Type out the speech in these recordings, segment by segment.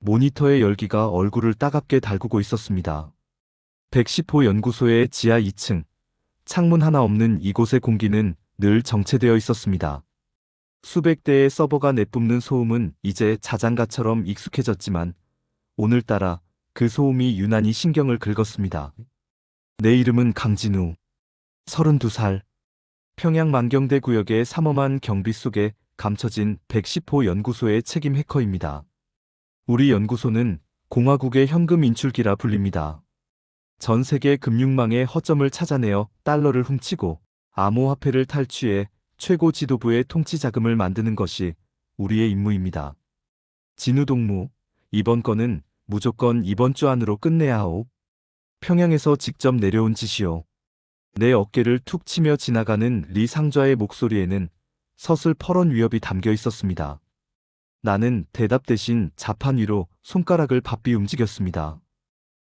모니터의 열기가 얼굴을 따갑게 달구고 있었습니다. 110호 연구소의 지하 2층, 창문 하나 없는 이곳의 공기는 늘 정체되어 있었습니다. 수백 대의 서버가 내뿜는 소음은 이제 자장가처럼 익숙해졌지만 오늘따라 그 소음이 유난히 신경을 긁었습니다. 내 이름은 강진우, 32살. 평양 만경대 구역의 삼엄한 경비 속에 감춰진 110호 연구소의 책임 해커입니다. 우리 연구소는 공화국의 현금 인출기라 불립니다. 전 세계 금융망의 허점을 찾아내어 달러를 훔치고 암호화폐를 탈취해 최고 지도부의 통치 자금을 만드는 것이 우리의 임무입니다. 진우 동무, 이번 건은 무조건 이번 주 안으로 끝내야 하오. 평양에서 직접 내려온 지시오. 내 어깨를 툭 치며 지나가는 리 상좌의 목소리에는 서슬퍼런 위협이 담겨 있었습니다. 나는 대답 대신 자판 위로 손가락을 바삐 움직였습니다.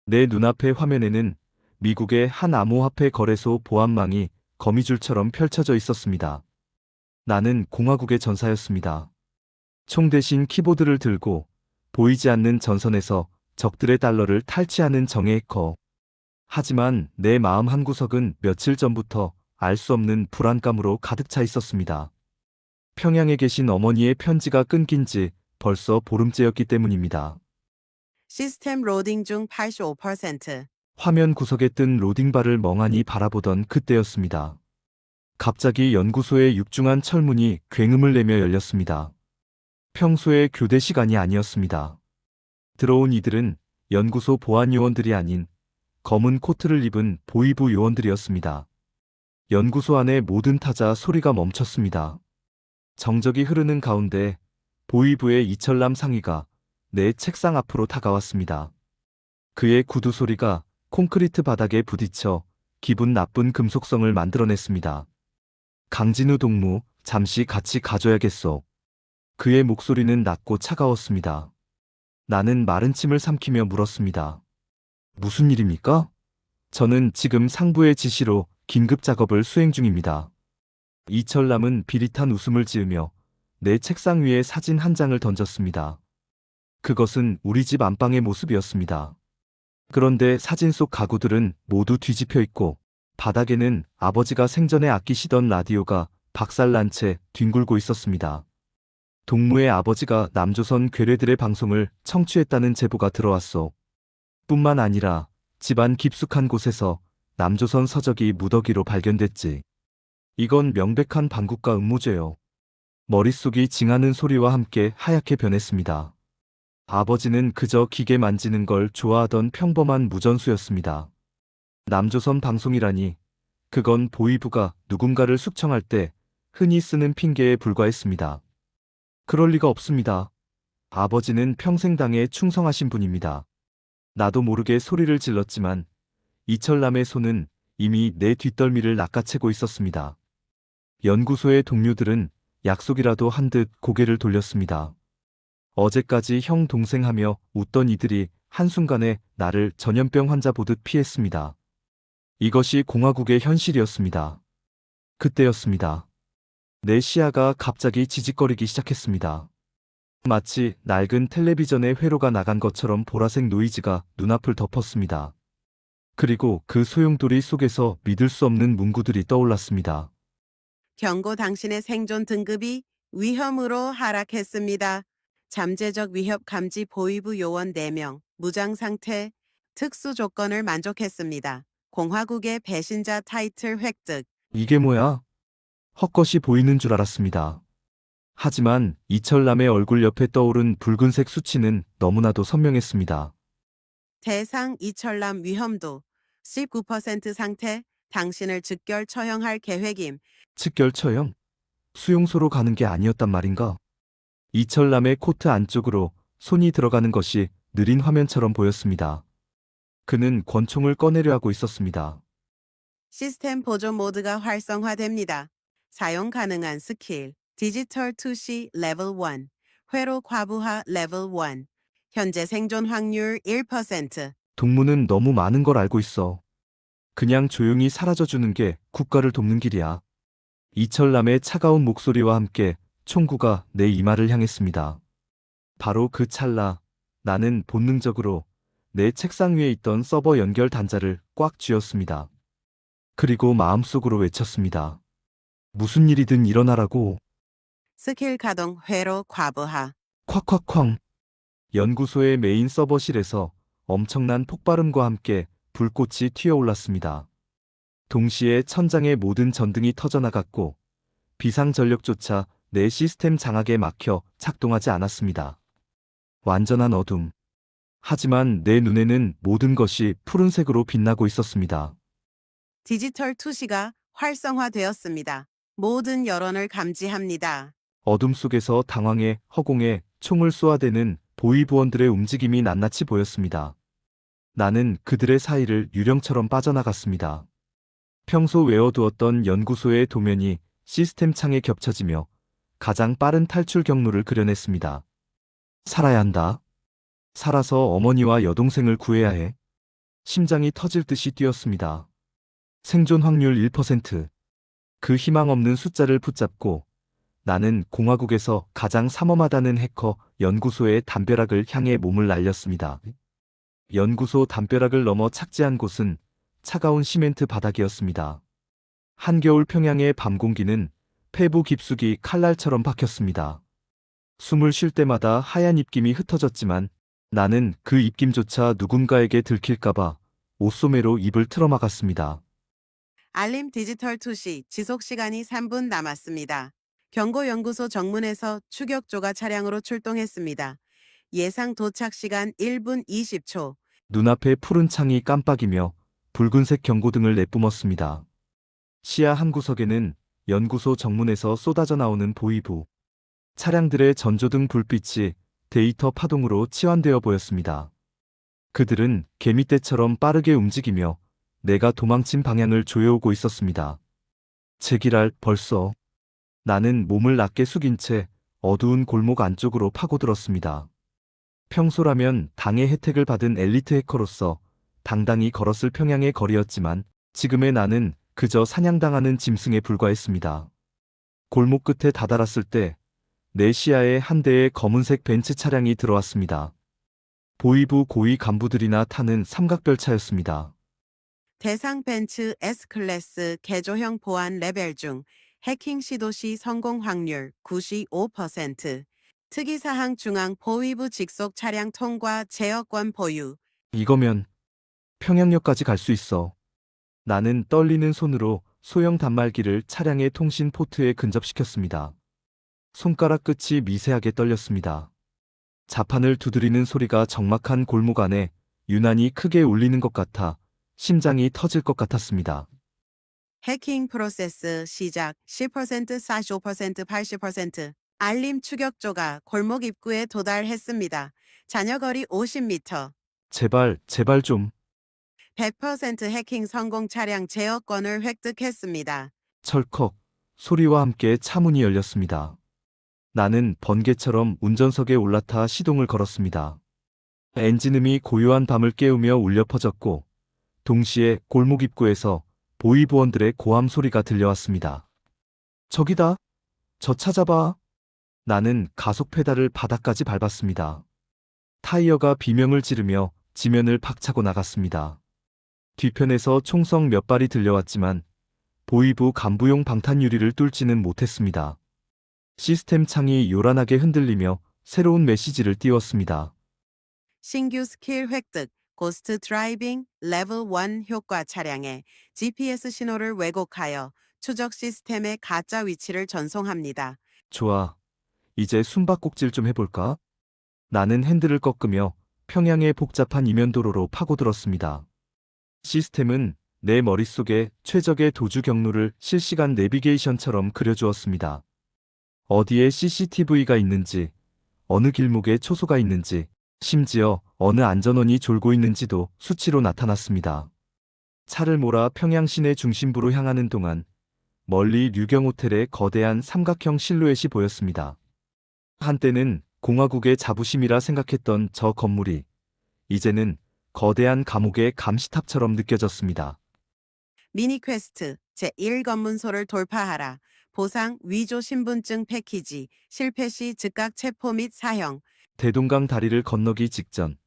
내 눈앞의 화면에는 미국의 한 암호화폐 거래소 보안망이 거미줄처럼 펼쳐져 있었습니다. 나는 공화국의 전사였습니다. 총 대신 키보드를 들고 보이지 않는 전선에서 적들의 달러를 탈취하는 정예 해커. 하지만 내 마음 한구석은 며칠 전부터 알 수 없는 불안감으로 가득 차 있었습니다. 평양에 계신 어머니의 편지가 끊긴 지 벌써 보름째였기 때문입니다. 시스템 로딩 중 85%. 화면 구석에 뜬 로딩바를 멍하니 바라보던 그때였습니다. 갑자기 연구소의 육중한 철문이 굉음을 내며 열렸습니다. 평소의 교대 시간이 아니었습니다. 들어온 이들은 연구소 보안 요원들이 아닌 검은 코트를 입은 보이부 요원들이었습니다. 연구소 안의 모든 타자 소리가 멈췄습니다. 정적이 흐르는 가운데 보이부의 이철남 상의가 내 책상 앞으로 다가왔습니다. 그의 구두 소리가 콘크리트 바닥에 부딪혀 기분 나쁜 금속성을 만들어냈습니다. 강진우 동무, 잠시 같이 가줘야겠소. 그의 목소리는 낮고 차가웠습니다. 나는 마른 침을 삼키며 물었습니다. 무슨 일입니까? 저는 지금 상부의 지시로 긴급 작업을 수행 중입니다. 이철남은 비릿한 웃음을 지으며 내 책상 위에 사진 한 장을 던졌습니다. 그것은 우리 집 안방의 모습이었습니다. 그런데 사진 속 가구들은 모두 뒤집혀 있고 바닥에는 아버지가 생전에 아끼시던 라디오가 박살난 채 뒹굴고 있었습니다. 동무의 아버지가 남조선 괴뢰들의 방송을 청취했다는 제보가 들어왔소. 뿐만 아니라 집안 깊숙한 곳에서 남조선 서적이 무더기로 발견됐지. 이건 명백한 반국가 음모죄요. 머릿속이 징하는 소리와 함께 하얗게 변했습니다. 아버지는 그저 기계 만지는 걸 좋아하던 평범한 무전수였습니다. 남조선 방송이라니, 그건 보이부가 누군가를 숙청할 때 흔히 쓰는 핑계에 불과했습니다. 그럴 리가 없습니다. 아버지는 평생 당에 충성하신 분입니다. 나도 모르게 소리를 질렀지만 이철남의 손은 이미 내 뒷덜미를 낚아채고 있었습니다. 연구소의 동료들은 약속이라도 한 듯 고개를 돌렸습니다. 어제까지 형 동생하며 웃던 이들이 한순간에 나를 전염병 환자 보듯 피했습니다. 이것이 공화국의 현실이었습니다. 그때였습니다. 내 시야가 갑자기 지직거리기 시작했습니다. 마치 낡은 텔레비전의 회로가 나간 것처럼 보라색 노이즈가 눈앞을 덮었습니다. 그리고 그 소용돌이 속에서 믿을 수 없는 문구들이 떠올랐습니다. 경고 당신의 생존 등급이 위험으로 하락했습니다. 잠재적 위협 감지 보이부 요원 4명, 무장 상태, 특수 조건을 만족했습니다. 공화국의 배신자 타이틀 획득. 이게 뭐야? 헛것이 보이는 줄 알았습니다. 하지만 이철남의 얼굴 옆에 떠오른 붉은색 수치는 너무나도 선명했습니다. 대상 이철남 위험도 19% 상태. 당신을 즉결 처형할 계획임. 측결 처형? 수용소로 가는 게 아니었단 말인가? 이철남의 코트 안쪽으로 손이 들어가는 것이 느린 화면처럼 보였습니다. 그는 권총을 꺼내려 하고 있었습니다. 시스템 보조 모드가 활성화됩니다. 사용 가능한 스킬, 디지털 투시 레벨 1, 회로 과부하 레벨 1, 현재 생존 확률 1%. 동무는 너무 많은 걸 알고 있어. 그냥 조용히 사라져주는 게 국가를 돕는 길이야. 이철남의 차가운 목소리와 함께 총구가 내 이마를 향했습니다. 바로 그 찰나 나는 본능적으로 내 책상 위에 있던 서버 연결 단자를 꽉 쥐었습니다. 그리고 마음속으로 외쳤습니다. 무슨 일이든 일어나라고. 스킬 가동 회로 과부하. 콱콱쾅. 연구소의 메인 서버실에서 엄청난 폭발음과 함께 불꽃이 튀어올랐습니다. 동시에 천장의 모든 전등이 터져나갔고 비상전력조차 내 시스템 장악에 막혀 작동하지 않았습니다. 완전한 어둠. 하지만 내 눈에는 모든 것이 푸른색으로 빛나고 있었습니다. 디지털 투시가 활성화되었습니다. 모든 여론을 감지합니다. 어둠 속에서 당황해 허공에 총을 쏘아대는 보위부원들의 움직임이 낱낱이 보였습니다. 나는 그들의 사이를 유령처럼 빠져나갔습니다. 평소 외워두었던 연구소의 도면이 시스템 창에 겹쳐지며 가장 빠른 탈출 경로를 그려냈습니다. 살아야 한다. 살아서 어머니와 여동생을 구해야 해. 심장이 터질 듯이 뛰었습니다. 생존 확률 1%. 그 희망 없는 숫자를 붙잡고 나는 공화국에서 가장 삼엄하다는 해커 연구소의 담벼락을 향해 몸을 날렸습니다. 연구소 담벼락을 넘어 착지한 곳은 차가운 시멘트 바닥이었습니다. 한겨울 평양의 밤 공기는 폐부 깊숙이 칼날처럼 박혔습니다. 숨을 쉴 때마다 하얀 입김이 흩어졌지만 나는 그 입김조차 누군가에게 들킬까봐 옷소매로 입을 틀어막았습니다. 알림 디지털 투시 지속 시간이 3분 남았습니다. 경고연구소 정문에서 추격조가 차량으로 출동했습니다. 예상 도착 시간 1분 20초. 눈앞에 푸른 창이 깜빡이며 붉은색 경고등을 내뿜었습니다. 시야 한 구석에는 연구소 정문에서 쏟아져 나오는 보이부. 차량들의 전조등 불빛이 데이터 파동으로 치환되어 보였습니다. 그들은 개미떼처럼 빠르게 움직이며 내가 도망친 방향을 조여오고 있었습니다. 제기랄 벌써. 나는 몸을 낮게 숙인 채 어두운 골목 안쪽으로 파고들었습니다. 평소라면 당의 혜택을 받은 엘리트 해커로서 당당히 걸었을 평양의 거리였지만 지금의 나는 그저 사냥당하는 짐승에 불과했습니다. 골목 끝에 다다랐을 때 내 시야에 한 대의 검은색 벤츠 차량이 들어왔습니다. 보이부 고위 간부들이나 타는 삼각별차였습니다. 대상 벤츠 S클래스 개조형 보안 레벨 중 해킹 시도 시 성공 확률 95%. 특이사항 중앙 보위부 직속 차량 통과 제어권 보유. 이거면 평양역까지 갈 수 있어. 나는 떨리는 손으로 소형 단말기를 차량의 통신 포트에 근접시켰습니다. 손가락 끝이 미세하게 떨렸습니다. 자판을 두드리는 소리가 적막한 골목 안에 유난히 크게 울리는 것 같아 심장이 터질 것 같았습니다. 해킹 프로세스 시작 10% 45% 80%. 알림 추격조가 골목 입구에 도달했습니다. 잔여거리 50m. 제발, 제발 좀. 100% 해킹 성공 차량 제어권을 획득했습니다. 철컥 소리와 함께 차 문이 열렸습니다. 나는 번개처럼 운전석에 올라타 시동을 걸었습니다. 엔진음이 고요한 밤을 깨우며 울려 퍼졌고 동시에 골목 입구에서 보위부원들의 고함 소리가 들려왔습니다. 저기다. 저 찾아봐. 나는 가속 페달을 바닥까지 밟았습니다. 타이어가 비명을 지르며 지면을 박차고 나갔습니다. 뒤편에서 총성 몇 발이 들려왔지만 보위부 간부용 방탄 유리를 뚫지는 못했습니다. 시스템 창이 요란하게 흔들리며 새로운 메시지를 띄웠습니다. 신규 스킬 획득, 고스트 드라이빙 레벨 1 효과 차량에 GPS 신호를 왜곡하여 추적 시스템의 가짜 위치를 전송합니다. 좋아. 이제 숨바꼭질 좀 해볼까? 나는 핸들을 꺾으며 평양의 복잡한 이면도로로 파고들었습니다. 시스템은 내 머릿속에 최적의 도주 경로를 실시간 내비게이션처럼 그려주었습니다. 어디에 CCTV가 있는지, 어느 길목에 초소가 있는지, 심지어 어느 안전원이 졸고 있는지도 수치로 나타났습니다. 차를 몰아 평양 시내 중심부로 향하는 동안 멀리 류경호텔의 거대한 삼각형 실루엣이 보였습니다. 한때는 공화국의 자부심이라 생각했던 저 건물이 이제는 거대한 감옥의 감시탑처럼 느껴졌습니다. 미니 퀘스트 제1검문소를 돌파하라. 보상 위조 신분증 패키지 실패 시 즉각 체포 및 사형. 대동강 다리를 건너기 직전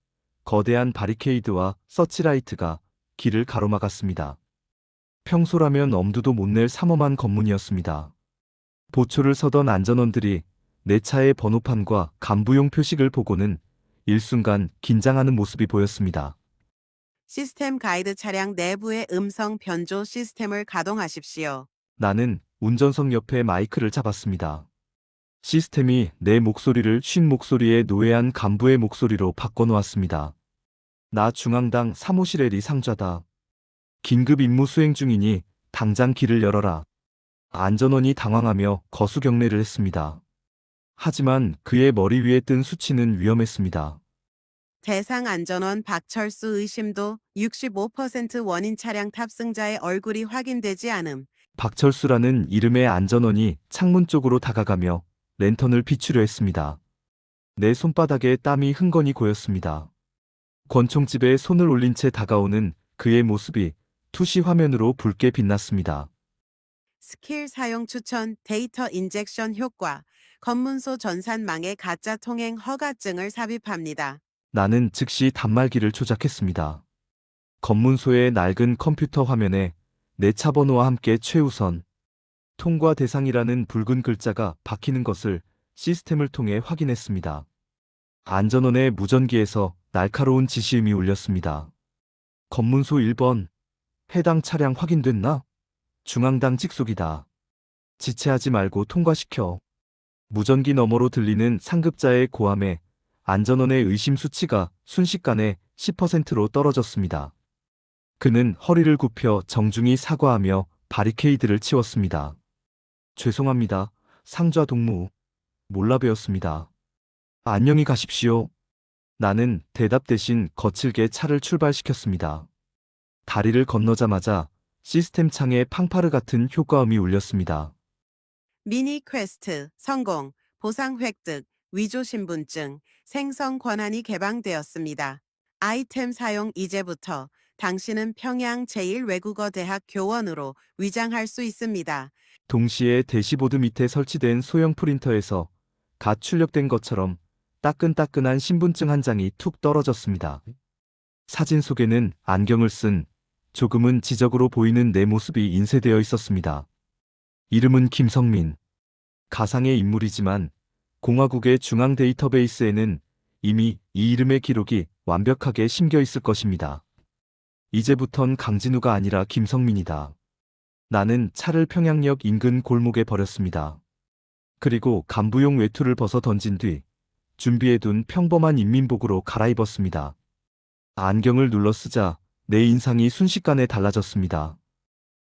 거대한 바리케이드와 서치라이트가 길을 가로막았습니다. 평소라면 엄두도 못 낼 삼엄한 검문이었습니다. 보초를 서던 안전원들이 내 차의 번호판과 간부용 표식을 보고는 일순간 긴장하는 모습이 보였습니다. 시스템 가이드 차량 내부의 음성 변조 시스템을 가동하십시오. 나는 운전석 옆에 마이크를 잡았습니다. 시스템이 내 목소리를 쉰 목소리에 노예한 간부의 목소리로 바꿔놓았습니다. 나 중앙당 사무실의 리 상좌다. 긴급 임무 수행 중이니 당장 길을 열어라. 안전원이 당황하며 거수 경례를 했습니다. 하지만 그의 머리 위에 뜬 수치는 위험했습니다. 대상 안전원 박철수 의심도 65% 원인 차량 탑승자의 얼굴이 확인되지 않음. 박철수라는 이름의 안전원이 창문 쪽으로 다가가며 랜턴을 비추려 했습니다. 내 손바닥에 땀이 흥건히 고였습니다. 권총집에 손을 올린 채 다가오는 그의 모습이 투시 화면으로 붉게 빛났습니다. 스킬 사용 추천, 데이터 인젝션 효과, 검문소 전산망에 가짜 통행 허가증을 삽입합니다. 나는 즉시 단말기를 조작했습니다. 검문소의 낡은 컴퓨터 화면에 내 차 번호와 함께 최우선 통과 대상이라는 붉은 글자가 박히는 것을 시스템을 통해 확인했습니다. 안전원의 무전기에서 날카로운 지시음이 울렸습니다. 검문소 1번. 해당 차량 확인됐나? 중앙당 직속이다. 지체하지 말고 통과시켜. 무전기 너머로 들리는 상급자의 고함에 안전원의 의심 수치가 순식간에 10%로 떨어졌습니다. 그는 허리를 굽혀 정중히 사과하며 바리케이드를 치웠습니다. 죄송합니다. 상좌 동무. 몰라 배웠습니다. 안녕히 가십시오. 나는 대답 대신 거칠게 차를 출발시켰습니다. 다리를 건너자마자 시스템 창에 팡파르 같은 효과음이 울렸습니다. 미니 퀘스트 성공, 보상 획득, 위조 신분증, 생성 권한이 개방되었습니다. 아이템 사용 이제부터 당신은 평양 제1외국어대학 교원으로 위장할 수 있습니다. 동시에 대시보드 밑에 설치된 소형 프린터에서 갓 출력된 것처럼 따끈따끈한 신분증 한 장이 툭 떨어졌습니다. 사진 속에는 안경을 쓴 조금은 지적으로 보이는 내 모습이 인쇄되어 있었습니다. 이름은 김성민. 가상의 인물이지만 공화국의 중앙 데이터베이스에는 이미 이 이름의 기록이 완벽하게 심겨 있을 것입니다. 이제부턴 강진우가 아니라 김성민이다. 나는 차를 평양역 인근 골목에 버렸습니다. 그리고 간부용 외투를 벗어 던진 뒤 준비해둔 평범한 인민복으로 갈아입었습니다. 안경을 눌러 쓰자 내 인상이 순식간에 달라졌습니다.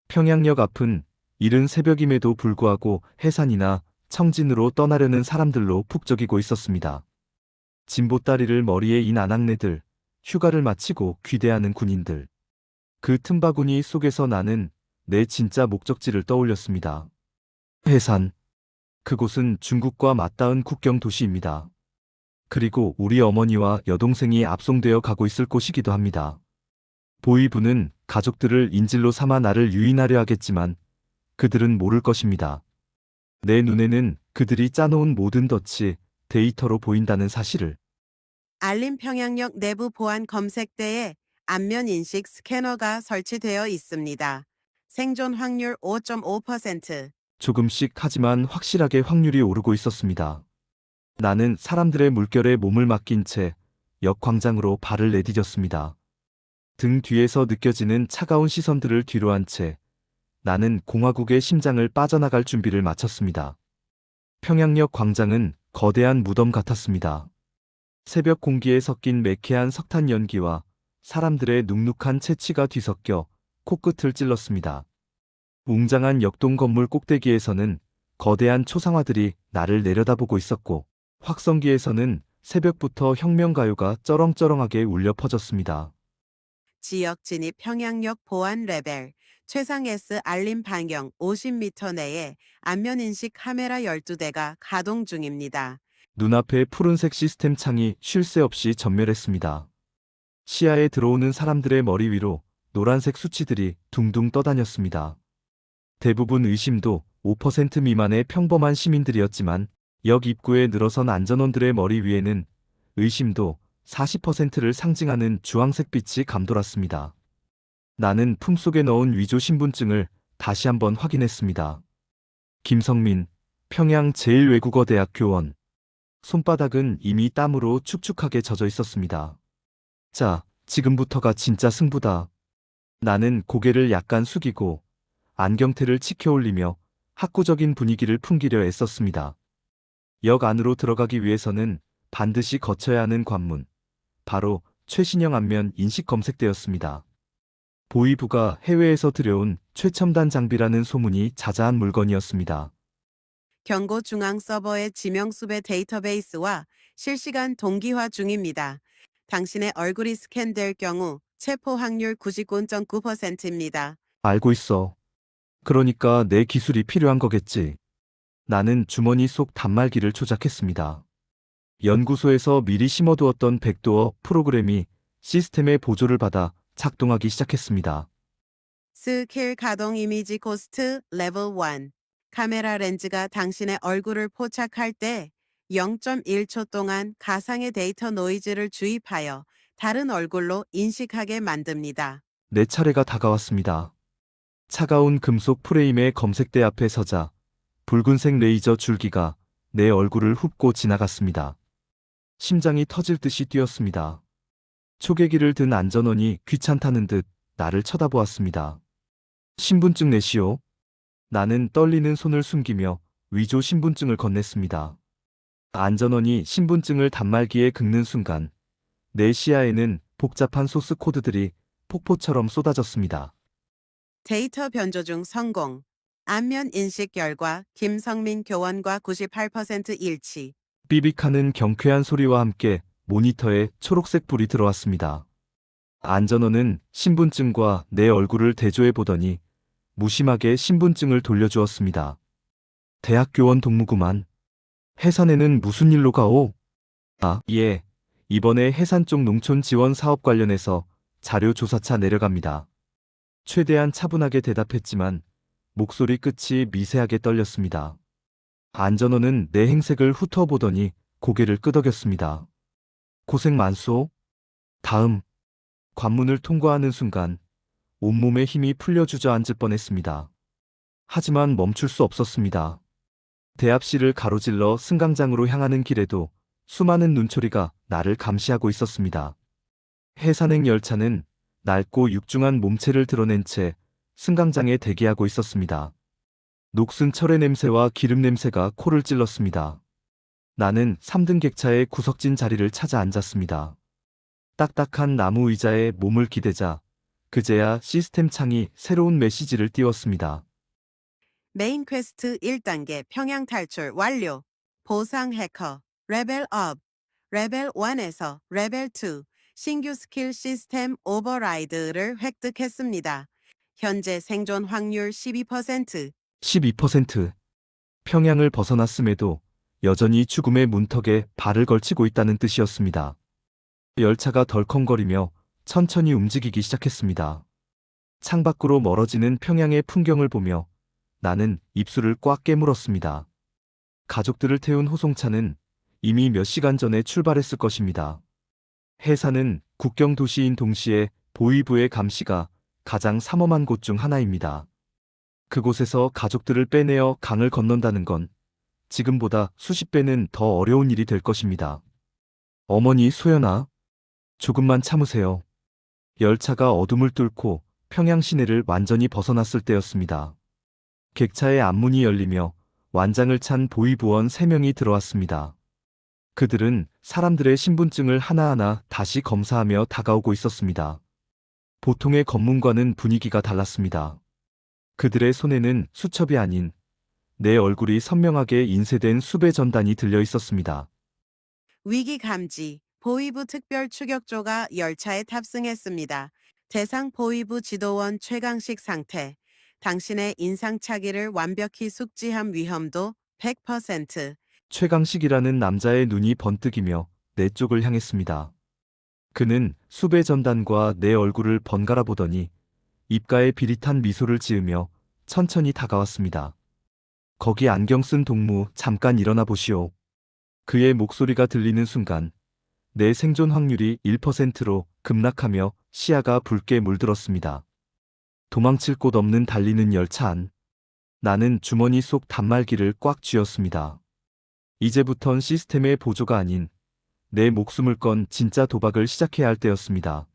평양역 앞은 이른 새벽임에도 불구하고 해산이나 청진으로 떠나려는 사람들로 북적이고 있었습니다. 진보다리를 머리에 인 아낙네들, 휴가를 마치고 귀대하는 군인들. 그 틈바구니 속에서 나는 내 진짜 목적지를 떠올렸습니다. 해산. 그곳은 중국과 맞닿은 국경 도시입니다. 그리고 우리 어머니와 여동생이 압송되어 가고 있을 곳이기도 합니다. 보위부는 가족들을 인질로 삼아 나를 유인하려 하겠지만 그들은 모를 것입니다. 내 눈에는 그들이 짜놓은 모든 덫이 데이터로 보인다는 사실을. 알림 평양역 내부 보안 검색대에 안면 인식 스캐너가 설치되어 있습니다. 생존 확률 5.5%. 조금씩 하지만 확실하게 확률이 오르고 있었습니다. 나는 사람들의 물결에 몸을 맡긴 채 역 광장으로 발을 내디뎠습니다. 등 뒤에서 느껴지는 차가운 시선들을 뒤로 한 채 나는 공화국의 심장을 빠져나갈 준비를 마쳤습니다. 평양역 광장은 거대한 무덤 같았습니다. 새벽 공기에 섞인 매캐한 석탄 연기와 사람들의 눅눅한 채취가 뒤섞여 코끝을 찔렀습니다. 웅장한 역동 건물 꼭대기에서는 거대한 초상화들이 나를 내려다보고 있었고 확성기에서는 새벽부터 혁명가요가 쩌렁쩌렁하게 울려 퍼졌습니다. 지역 진입 평양역 보안 레벨. 최상 S 알림 반경 50m 내에 안면 인식 카메라 12대가 가동 중입니다. 눈앞의 푸른색 시스템 창이 쉴 새 없이 전멸했습니다. 시야에 들어오는 사람들의 머리 위로 노란색 수치들이 둥둥 떠다녔습니다. 대부분 의심도 5% 미만의 평범한 시민들이었지만 역 입구에 늘어선 안전원들의 머리 위에는 의심도 40%를 상징하는 주황색 빛이 감돌았습니다. 나는 품속에 넣은 위조 신분증을 다시 한번 확인했습니다. 김성민, 평양 제1외국어대학 교원. 손바닥은 이미 땀으로 축축하게 젖어 있었습니다. 자, 지금부터가 진짜 승부다. 나는 고개를 약간 숙이고 안경테를 치켜 올리며 학구적인 분위기를 풍기려 애썼습니다. 역 안으로 들어가기 위해서는 반드시 거쳐야 하는 관문. 바로 최신형 안면 인식 검색대였습니다. 보이부가 해외에서 들여온 최첨단 장비라는 소문이 자자한 물건이었습니다. 경고 중앙 서버의 지명수배 데이터베이스와 실시간 동기화 중입니다. 당신의 얼굴이 스캔될 경우 체포 확률 99.9%입니다. 알고 있어. 그러니까 내 기술이 필요한 거겠지. 나는 주머니 속 단말기를 조작했습니다. 연구소에서 미리 심어두었던 백도어 프로그램이 시스템의 보조를 받아 작동하기 시작했습니다. 스킬 가동 이미지 코스트 레벨 1. 카메라 렌즈가 당신의 얼굴을 포착할 때 0.1초 동안 가상의 데이터 노이즈를 주입하여 다른 얼굴로 인식하게 만듭니다. 내 차례가 다가왔습니다. 차가운 금속 프레임의 검색대 앞에 서자 붉은색 레이저 줄기가 내 얼굴을 훑고 지나갔습니다. 심장이 터질 듯이 뛰었습니다. 초계기를 든 안전원이 귀찮다는 듯 나를 쳐다보았습니다. 신분증 내시오. 나는 떨리는 손을 숨기며 위조 신분증을 건넸습니다. 안전원이 신분증을 단말기에 긁는 순간 내 시야에는 복잡한 소스 코드들이 폭포처럼 쏟아졌습니다. 데이터 변조 중 성공. 안면 인식 결과 김성민 교원과 98% 일치. 삐빅하는 경쾌한 소리와 함께 모니터에 초록색 불이 들어왔습니다. 안전원은 신분증과 내 얼굴을 대조해 보더니 무심하게 신분증을 돌려주었습니다. 대학교원 동무구만. 해산에는 무슨 일로 가오? 아, 예. 이번에 해산 쪽 농촌 지원 사업 관련해서 자료 조사차 내려갑니다. 최대한 차분하게 대답했지만 목소리 끝이 미세하게 떨렸습니다. 안전원은 내 행색을 훑어보더니 고개를 끄덕였습니다. 고생 많소. 다음. 관문을 통과하는 순간 온몸에 힘이 풀려 주저앉을 뻔했습니다. 하지만 멈출 수 없었습니다. 대합실을 가로질러 승강장으로 향하는 길에도 수많은 눈초리가 나를 감시하고 있었습니다. 해산행 열차는 낡고 육중한 몸체를 드러낸 채 승강장에 대기하고 있었습니다. 녹슨 철의 냄새와 기름 냄새가 코를 찔렀습니다. 나는 3등 객차의 구석진 자리를 찾아 앉았습니다. 딱딱한 나무 의자에 몸을 기대자 그제야 시스템 창이 새로운 메시지를 띄웠습니다. 메인 퀘스트 1단계 평양 탈출 완료. 보상 해커 레벨 업. 레벨 1에서 레벨 2 신규 스킬 시스템 오버라이드를 획득했습니다. 현재 생존 확률 12%. 12%. 평양을 벗어났음에도 여전히 죽음의 문턱에 발을 걸치고 있다는 뜻이었습니다. 열차가 덜컹거리며 천천히 움직이기 시작했습니다. 창밖으로 멀어지는 평양의 풍경을 보며 나는 입술을 꽉 깨물었습니다. 가족들을 태운 호송차는 이미 몇 시간 전에 출발했을 것입니다. 해산은 국경 도시인 동시에 보위부의 감시가 가장 삼엄한 곳 중 하나입니다. 그곳에서 가족들을 빼내어 강을 건넌다는 건 지금보다 수십 배는 더 어려운 일이 될 것입니다. 어머니 소연아, 조금만 참으세요. 열차가 어둠을 뚫고 평양 시내를 완전히 벗어났을 때였습니다. 객차의 앞문이 열리며 완장을 찬 보위부원 3명이 들어왔습니다. 그들은 사람들의 신분증을 하나하나 다시 검사하며 다가오고 있었습니다. 보통의 검문과는 분위기가 달랐습니다. 그들의 손에는 수첩이 아닌 내 얼굴이 선명하게 인쇄된 수배 전단이 들려 있었습니다. 위기 감지. 보위부 특별 추격조가 열차에 탑승했습니다. 대상 보위부 지도원 최강식 상태. 당신의 인상착의를 완벽히 숙지한 위험도 100%. 최강식이라는 남자의 눈이 번뜩이며 내 쪽을 향했습니다. 그는 수배 전단과 내 얼굴을 번갈아 보더니 입가에 비릿한 미소를 지으며 천천히 다가왔습니다. 거기 안경 쓴 동무 잠깐 일어나 보시오. 그의 목소리가 들리는 순간 내 생존 확률이 1%로 급락하며 시야가 붉게 물들었습니다. 도망칠 곳 없는 달리는 열차 안. 나는 주머니 속 단말기를 꽉 쥐었습니다. 이제부턴 시스템의 보조가 아닌 내 목숨을 건 진짜 도박을 시작해야 할 때였습니다.